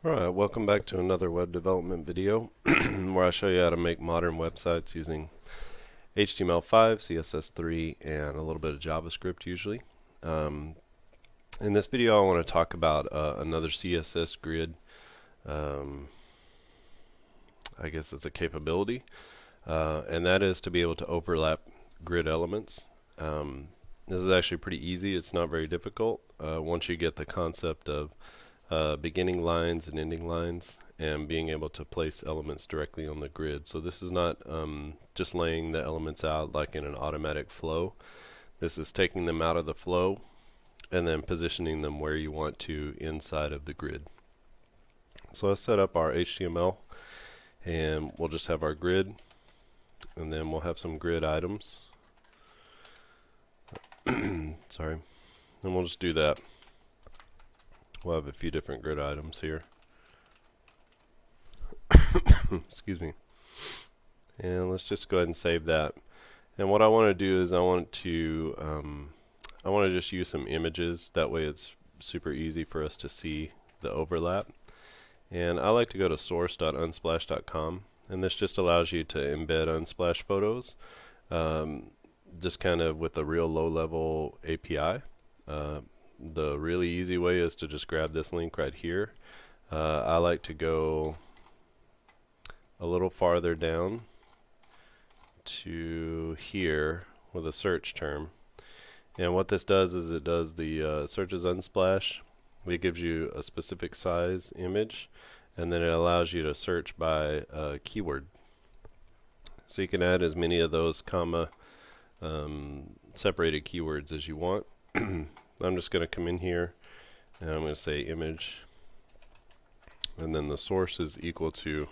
Alright, welcome back to another web development video where I show you how to make modern websites using HTML5, CSS3, and a little bit of JavaScript usually. In this video I want to talk about another CSS Grid. I guess it's a capability, and that is to be able to overlap grid elements. This is actually pretty easy. It's not very difficult once you get the concept of beginning lines and ending lines and being able to place elements directly on the grid. So this is not just laying the elements out like in an automatic flow. This is taking them out of the flow and then positioning them where you want to inside of the grid. So let's set up our HTML and we'll just have our grid, and then we'll have some grid items. Sorry. And we'll just do that. We'll have a few different grid items here. Excuse me. And let's just go ahead and save that. And what I want to do is I want to just use some images. That way it's super easy for us to see the overlap. And I like to go to source.unsplash.com, and this just allows you to embed Unsplash photos just kind of with a real low-level API. The really easy way is to just grab this link right here. I like to go a little farther down to here with a search term. And what this does is it does the searches Unsplash. It gives you a specific size image, and then it allows you to search by keyword. So you can add as many of those comma separated keywords as you want. I'm just going to come in here and I'm going to say image, and then the source is equal to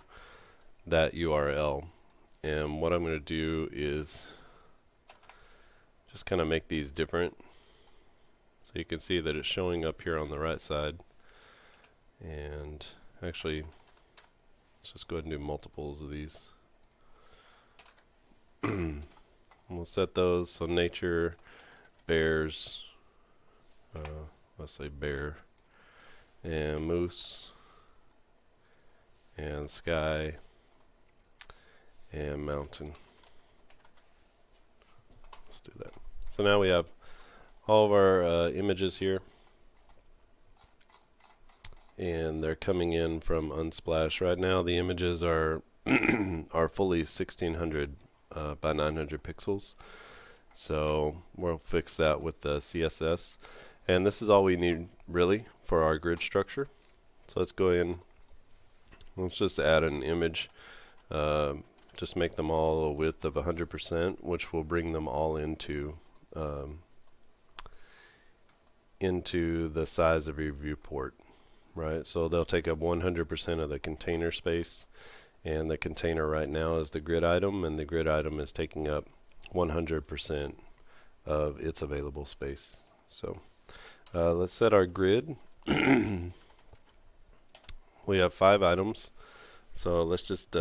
that URL. And what I'm going to do is just kind of make these different, so you can see that it's showing up here on the right side. And actually, let's just go ahead and do multiples of these. We'll set those so nature, bears, let's say bear, and moose, and sky, and mountain. Let's do that. So now we have all of our images here, and they're coming in from Unsplash. Right now the images are are fully 1600 by 900 pixels. So we'll fix that with the CSS. And this is all we need really for our grid structure. So let's go in, let's just add an image, just make them all a width of 100%, which will bring them all into the size of your viewport, right? So they'll take up 100% of the container space, and the container right now is the grid item, and the grid item is taking up 100% of its available space. So let's set our grid. We have 5 items, so let's just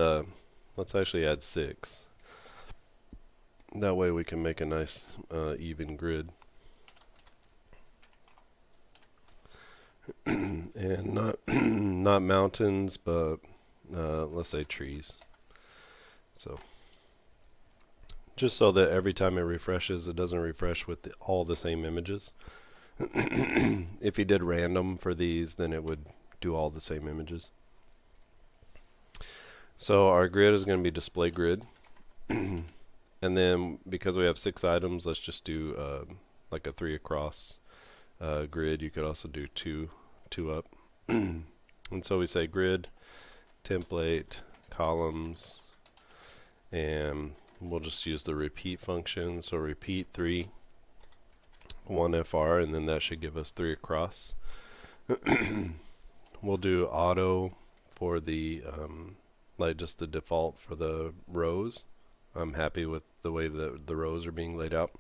let's actually add 6. That way we can make a nice even grid. And not mountains, but let's say trees. So just so that every time it refreshes, it doesn't refresh with all the same images. If you did random for these, then it would do all the same images. So our grid is going to be display grid. And then because we have 6 items, let's just do like a 3 across grid. You could also do 2 up. And so we say grid, template, columns, and we'll just use the repeat function. So repeat 3, 1 FR, and then that should give us 3 across. We'll do auto for the like just the default for the rows. I'm happy with the way that the rows are being laid out.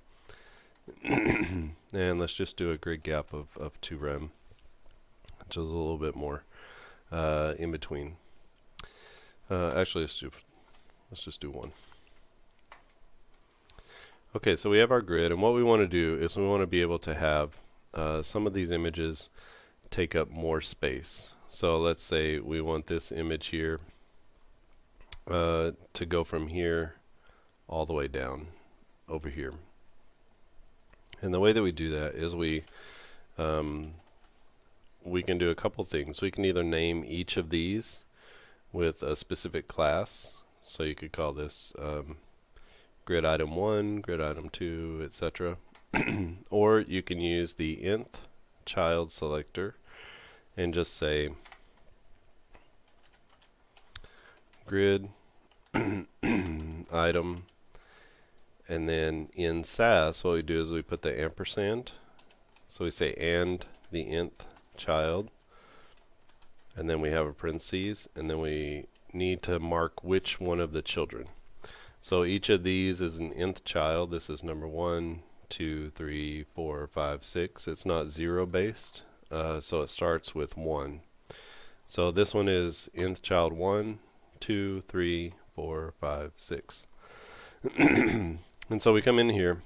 And let's just do a grid gap of 2 rem, which is a little bit more in between. Actually, let's just do 1. Okay, so we have our grid, and what we want to do is we want to be able to have some of these images take up more space. So let's say we want this image here to go from here all the way down over here. And the way that we do that is we can do a couple things. We can either name each of these with a specific class. So you could call this grid item 1, grid item 2, etc. Or you can use the nth-child selector and just say grid item, and then in SAS what we do is we put the ampersand. So we say and the nth child, and then we have a parentheses, and then we need to mark which one of the children. So each of these is an nth child. This is number 1, 2, 3, 4, 5, 6. It's not 0 based, so it starts with 1. So this one is nth child 1, 2, 3, 4, 5, 6. And so we come in here,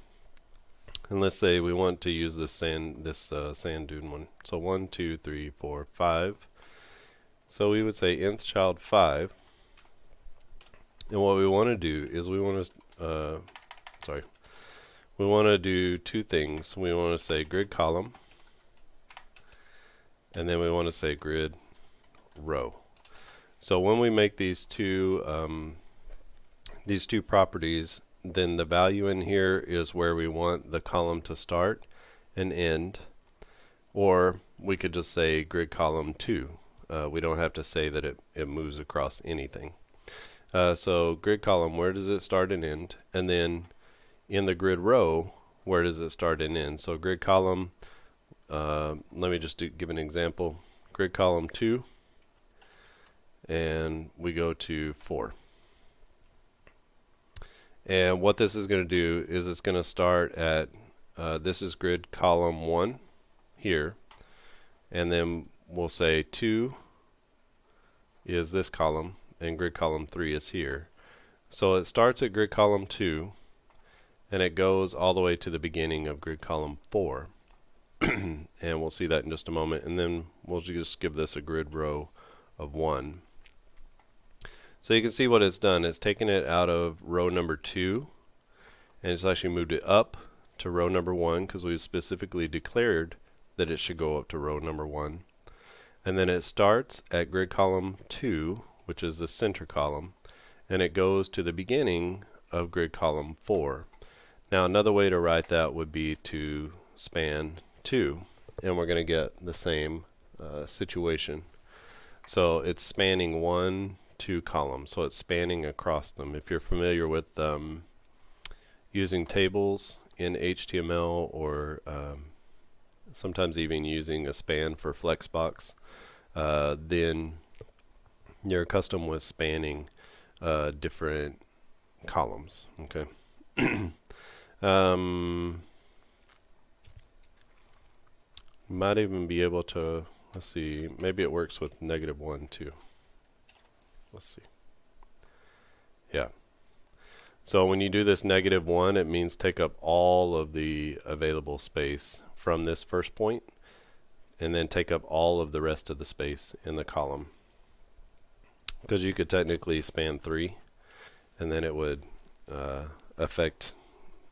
and let's say we want to use this sand dune one. So 1, 2, 3, 4, 5. So we would say nth child 5. And what we want to do is we want to do two things. We want to say grid column, and then we want to say grid row. So when we make these two properties, then the value in here is where we want the column to start and end, or we could just say grid column 2. We don't have to say that it moves across anything. So grid column, where does it start and end? And then in the grid row, where does it start and end? So grid column, let me just give an example. Grid column 2, and we go to 4. And what this is going to do is it's going to start at, this is grid column 1 here, and then we'll say 2 is this column, and grid column 3 is here. So it starts at grid column 2, and it goes all the way to the beginning of grid column 4. And we'll see that in just a moment, and then we'll just give this a grid row of 1. So you can see what it's done. It's taken it out of row number 2, and it's actually moved it up to row number 1, because we specifically declared that it should go up to row number 1. And then it starts at grid column 2, which is the center column, and it goes to the beginning of grid column 4. Now another way to write that would be to span 2, and we're going to get the same situation. So it's spanning 1, 2 columns, so it's spanning across them. If you're familiar with using tables in HTML, or sometimes even using a span for Flexbox, then you're accustomed with spanning different columns. Okay. Might even be able to, let's see, maybe it works with -1 too. Let's see. Yeah. So when you do this -1, it means take up all of the available space from this first point, and then take up all of the rest of the space in the column. Because you could technically span 3, and then it would affect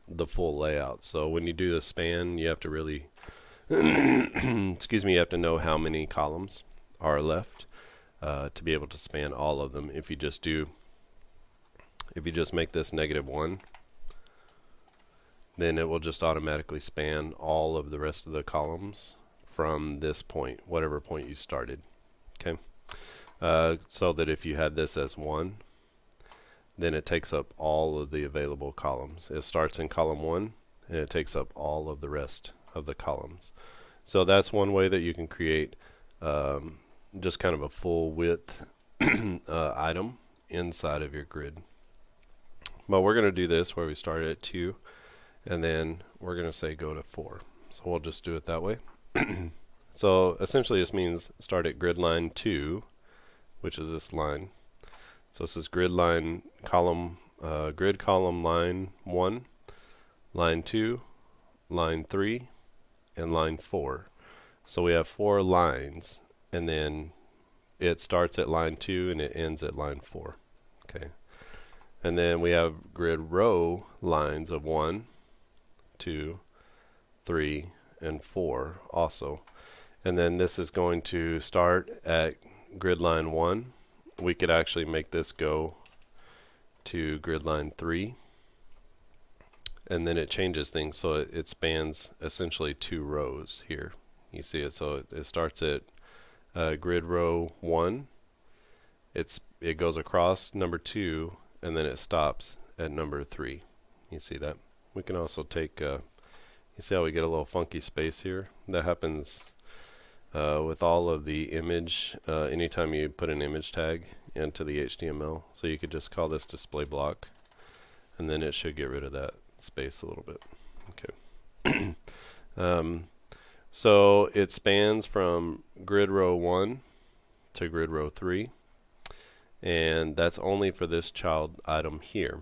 the full layout. So when you do the span, you have to really excuse me, you have to know how many columns are left to be able to span all of them. If you just make this -1, then it will just automatically span all of the rest of the columns from this point, whatever point you started. Okay, so that if you had this as 1, then it takes up all of the available columns. It starts in column 1, and it takes up all of the rest of the columns. So that's one way that you can create just kind of a full width item inside of your grid. But we're going to do this where we start at 2, and then we're going to say go to 4. So we'll just do it that way. So essentially this means start at grid line 2, which is this line. So this is grid line column, grid column line 1, line 2, line 3, and line 4. So we have 4 lines, and then it starts at line 2 and it ends at line 4. Okay. And then we have grid row lines of 1, 2, 3, and 4 also. And then this is going to start at grid line 1. We could actually make this go to grid line 3. And then it changes things, so it spans essentially 2 rows here. You see it, so it starts at grid row 1. It goes across number 2, and then it stops at number 3. You see that? We can also take, you see how we get a little funky space here? That happens with all of the image, anytime you put an image tag into the HTML. So you could just call this display block, and then it should get rid of that space a little bit. Okay. So it spans from grid row 1 to grid row 3, and that's only for this child item here.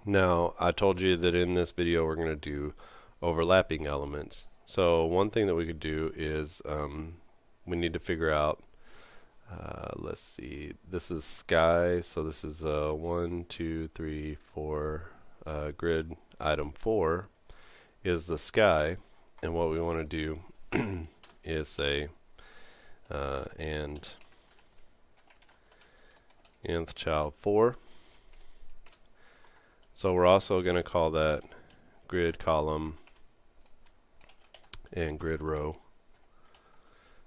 Now, I told you that in this video we're going to do overlapping elements. So one thing that we could do is we need to figure out, let's see, this is sky, so this is 1, 2, 3, 4, grid item 4 is the sky, and what we want to do is say and nth-child 4. So we're also going to call that grid column and grid row.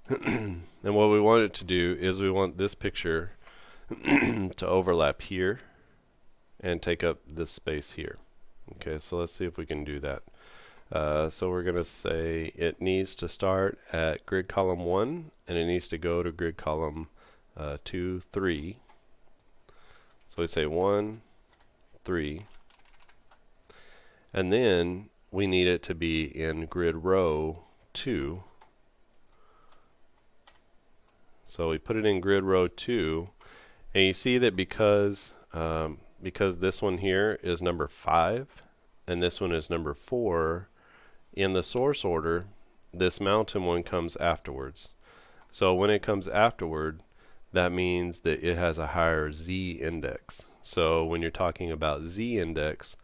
And what we want it to do is we want this picture to overlap here and take up this space here. Okay, so let's see if we can do that. So we're going to say it needs to start at grid column 1, and it needs to go to grid column 2, 3. So we say 1, 3, and then we need it to be in grid row 2. So we put it in grid row 2, and you see that because this one here is number 5 and this one is number 4, in the source order this mountain one comes afterwards. So when it comes afterward, that means that it has a higher z index. So when you're talking about z index,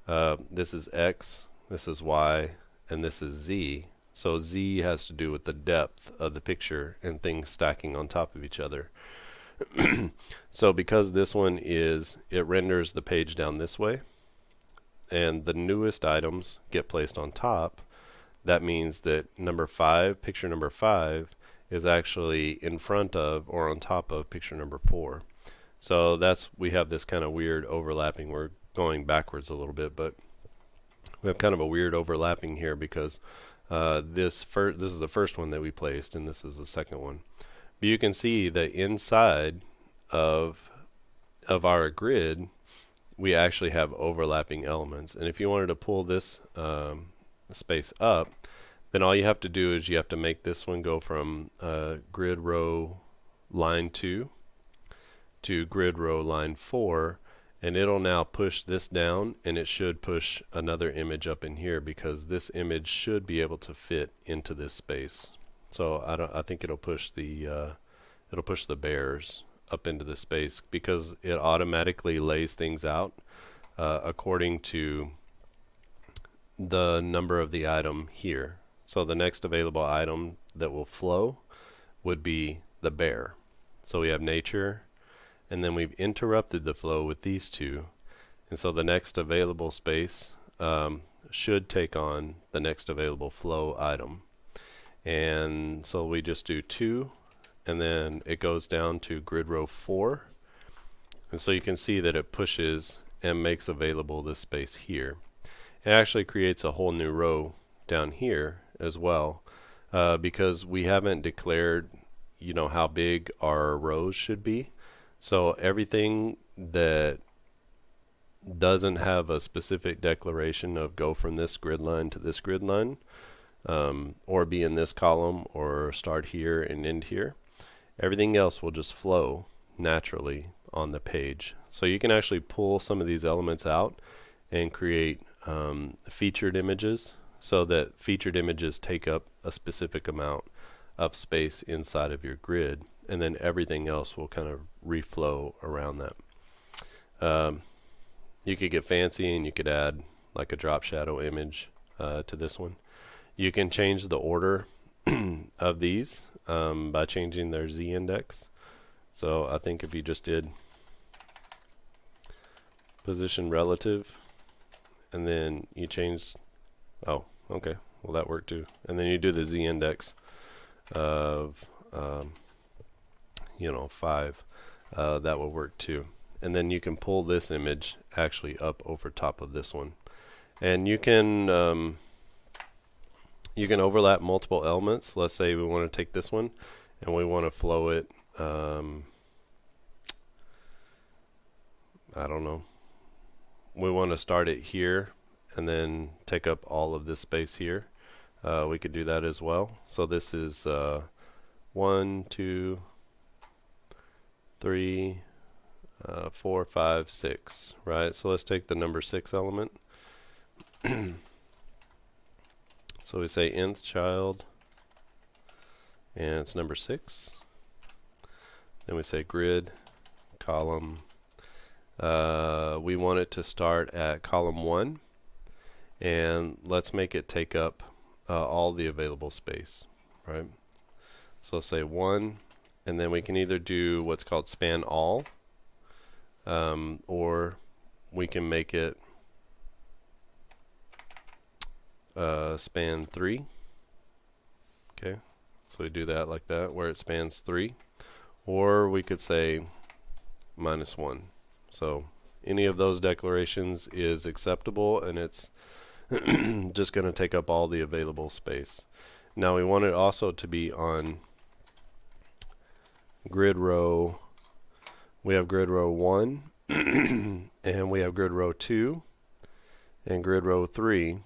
this is x, this is y, and this is z. So z has to do with the depth of the picture and things stacking on top of each other. So because this one is, it renders the page down this way, and the newest items get placed on top, that means that number 5, picture number 5, is actually in front of or on top of picture number 4. So we have this kind of weird overlapping. We're going backwards a little bit, but we have kind of a weird overlapping here because this is the first one that we placed, and this is the second one. But you can see that inside of our grid, we actually have overlapping elements. And if you wanted to pull this space up, then all you have to do is you have to make this one go from grid row line 2 to grid row line 4, and it'll now push this down, and it should push another image up in here because this image should be able to fit into this space. So I think it'll push the bears up into the space because it automatically lays things out according to the number of the item here. So the next available item that will flow would be the bear. So we have nature, and then we've interrupted the flow with these two, and so the next available space should take on the next available flow item. And so we just do 2, and then it goes down to grid row 4, and so you can see that it pushes and makes available this space here. It actually creates a whole new row down here as well, because we haven't declared, you know, how big our rows should be. So everything that doesn't have a specific declaration of go from this grid line to this grid line, or be in this column, or start here and end here, everything else will just flow naturally on the page. So you can actually pull some of these elements out and create featured images. so that featured images take up a specific amount of space inside of your grid, and then everything else will kind of reflow around that. You could get fancy and you could add like a drop shadow image to this one. You can change the order of these by changing their Z index. So I think if you just did position relative and then you change, oh, okay, well that worked too. And then you do the Z index of, 5. That will work too. And then you can pull this image actually up over top of this one. And you can overlap multiple elements. Let's say we want to take this one and we want to flow it, I don't know. We want to start it here and then take up all of this space here. We could do that as well. So this is 1, 2, 3, 4, 5, 6, right? So let's take the number 6 element. So we say nth-child, and it's number 6. Then we say grid, column. We want it to start at column 1, and let's make it take up all the available space, right? So say 1, and then we can either do what's called span all, or we can make it span 3. Okay, so we do that like that, where it spans 3, or we could say -1. So any of those declarations is acceptable, and it's just going to take up all the available space. Now we want it also to be on grid row. We have grid row 1 and we have grid row 2 and grid row 3.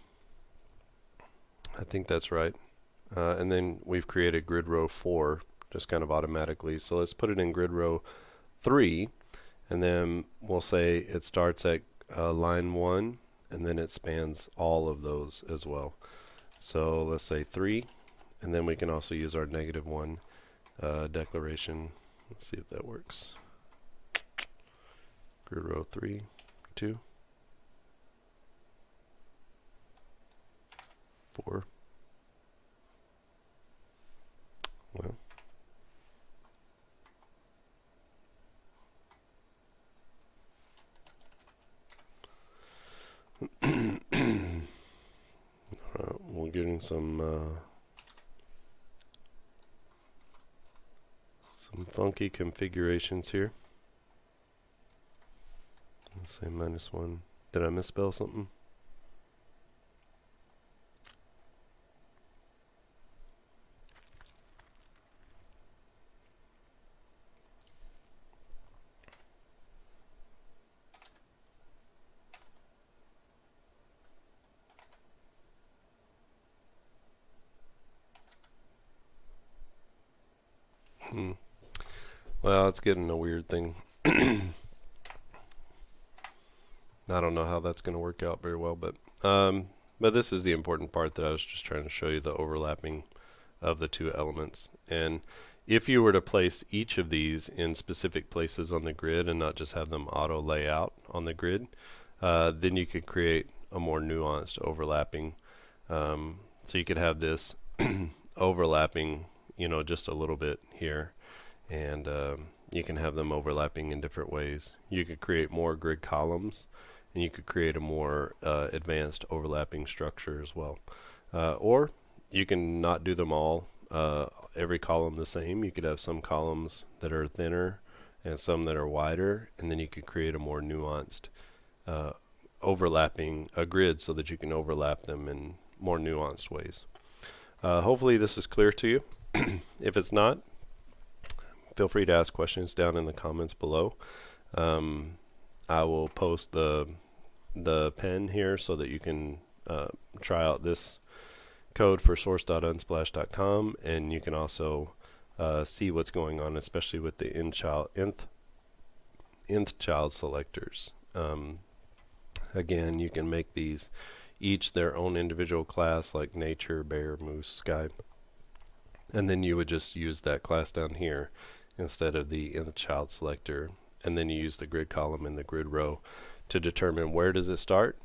I think that's right. And then we've created grid row 4 just kind of automatically. So let's put it in grid row 3, and then we'll say it starts at line 1, and then it spans all of those as well. So let's say 3, and then we can also use our -1 declaration. Let's see if that works. Grid row 3, 2, 4. Well, we're getting some funky configurations here. Let's say -1. Did I misspell something? Well, it's getting a weird thing. I don't know how that's going to work out very well, but this is the important part that I was just trying to show you, the overlapping of the two elements. And if you were to place each of these in specific places on the grid and not just have them auto lay out on the grid, then you could create a more nuanced overlapping. So you could have this overlapping, just a little bit here, and you can have them overlapping in different ways. You could create more grid columns, and you could create a more advanced overlapping structure as well. Or you can not do them all, every column the same. You could have some columns that are thinner and some that are wider, and then you could create a more nuanced overlapping a grid so that you can overlap them in more nuanced ways. Hopefully this is clear to you. If it's not, feel free to ask questions down in the comments below. I will post the pen here so that you can try out this code for source.unsplash.com, and you can also see what's going on, especially with the nth-child selectors. Again, you can make these each their own individual class, like nature, bear, moose, sky. And then you would just use that class down here instead of the nth-child selector. And then you use the grid column and the grid row to determine where does it start,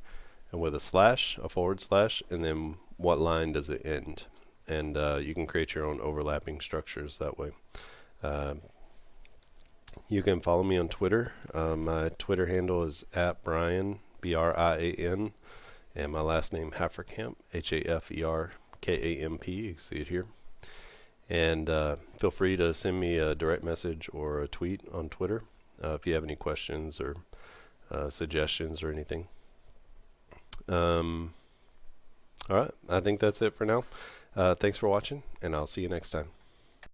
and with a slash, a forward slash, and then what line does it end. And you can create your own overlapping structures that way. You can follow me on Twitter. My Twitter handle is @Brian, BRIAN, and my last name Haferkamp, HAFERKAMP. You can see it here. And feel free to send me a direct message or a tweet on Twitter if you have any questions or suggestions or anything. Alright, I think that's it for now. Thanks for watching, and I'll see you next time.